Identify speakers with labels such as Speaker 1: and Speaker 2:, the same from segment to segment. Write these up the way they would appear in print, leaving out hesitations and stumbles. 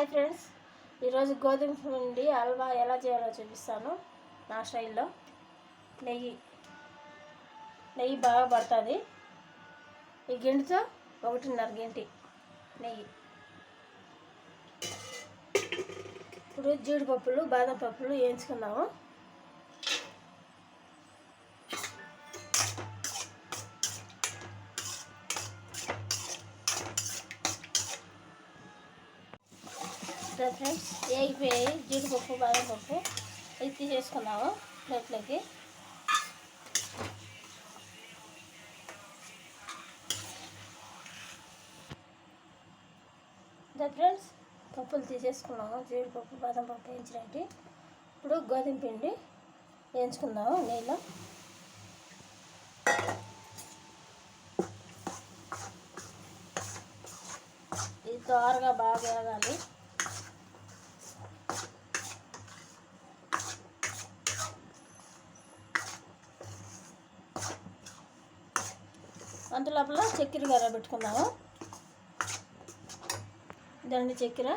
Speaker 1: Hi friends, ఈరోజు గోధుమ పిండి హల్వా ఎలా చేయాలో చూపిస్తాను నా స్టైల్లో. నెయ్యి బాగా పడుతుంది. ఈ గిండితో 1.5 గంటి నెయ్యి. ఇప్పుడు జీడిపప్పులు బాదం పప్పులు వేయించుకుందాము. ఫ్రెండ్స్ వేగిపోయాయి జీడిపప్పు బాదం పప్పు. ఇది తీసేసుకున్నాము ప్లేట్లోకి. ఫ్రెండ్స్ పప్పులు తీసేసుకున్నాము, జీడిపప్పు బాదం పప్పు వేయించినట్టు. ఇప్పుడు గోధుమ పిండి వేయించుకుందాము నెయ్యిలో. ఇది త్వరగా బాగా వేగాలి. అంతలోపల చక్కెర గర పెట్టుకుందాము. దాన్ని చక్కెర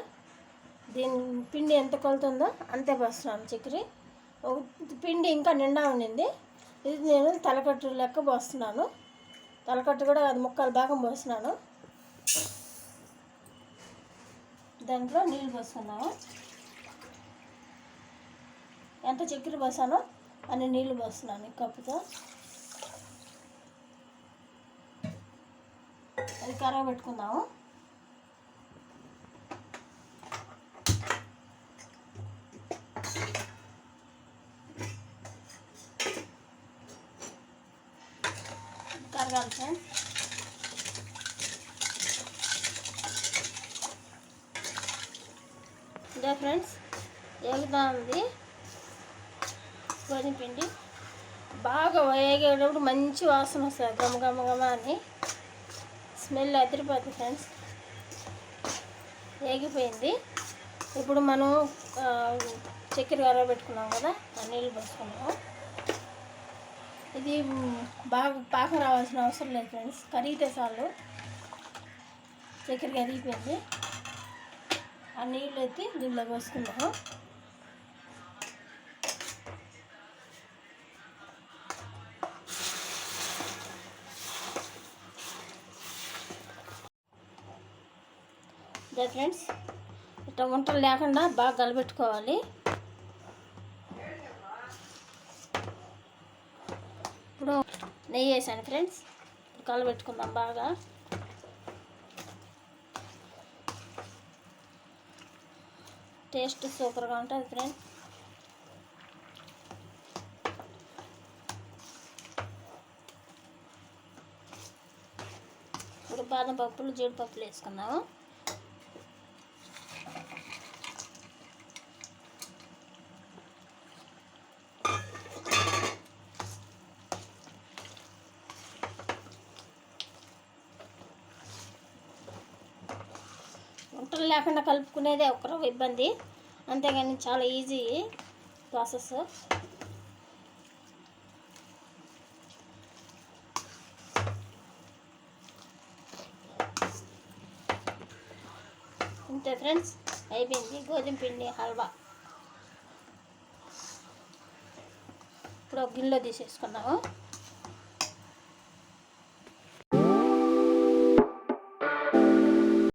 Speaker 1: దీని పిండి ఎంత కొలుతుందో అంతే పోస్తున్నాను చక్కెర. పిండి ఇంకా నిండా ఉండింది, ఇది నేను తలకట్టు లెక్క పోస్తున్నాను. తలకట్టు కూడా అది 3/4 భాగం పోస్తున్నాను. దాంట్లో నీళ్ళు పోసుకున్నాము. ఎంత చక్కెర పోసానో అన్ని నీళ్ళు పోస్తున్నాను ఈ కప్పుతో. అది కరగబెట్టుకుందాము. కరగాలి ఫ్రెండ్స్. ఇదే ఫ్రెండ్స్ వేగుతా ఉంది గోధుమ పిండి. బాగా వేగేటప్పుడు మంచి వాసన వస్తుంది, గమ గమ గమ అని స్మెల్ అదిరిపోతుంది ఫ్రెండ్స్. వేగిపోయింది. ఇప్పుడు మనం చక్కెర కరగబెట్టుకున్నాం కదా, ఆ నీళ్ళు పోసుకున్నాము. ఇది బాగా పాకం రావాల్సిన అవసరం లేదు ఫ్రెండ్స్, కరిగితే చాలు. చక్కెర కరిగిపోయింది. ఆ నీళ్ళు ఎత్తి దీనిలో పోసుకున్నాము. ఇదే ఫ్రెండ్స్, ఇట్లా వంటలు లేకుండా బాగా కలబెట్టుకోవాలి. ఇప్పుడు నెయ్యి వేసాను ఫ్రెండ్స్, కలబెట్టుకుందాం బాగా. టేస్ట్ సూపర్గా ఉంటుంది ఫ్రెండ్స్. ఇప్పుడు బాదం పప్పులు జీడిపప్పులు వేసుకుందాము. వంటలు లేకుండా కలుపుకునేదే ఒక ఇబ్బంది, అంతేగాని చాలా ఈజీ ప్రాసెస్. అంతే ఫ్రెండ్స్, అయిపోయింది గోధుమ పిండి హల్వా. ఇప్పుడు ఒక గిన్నెలో తీసేసుకున్నాము.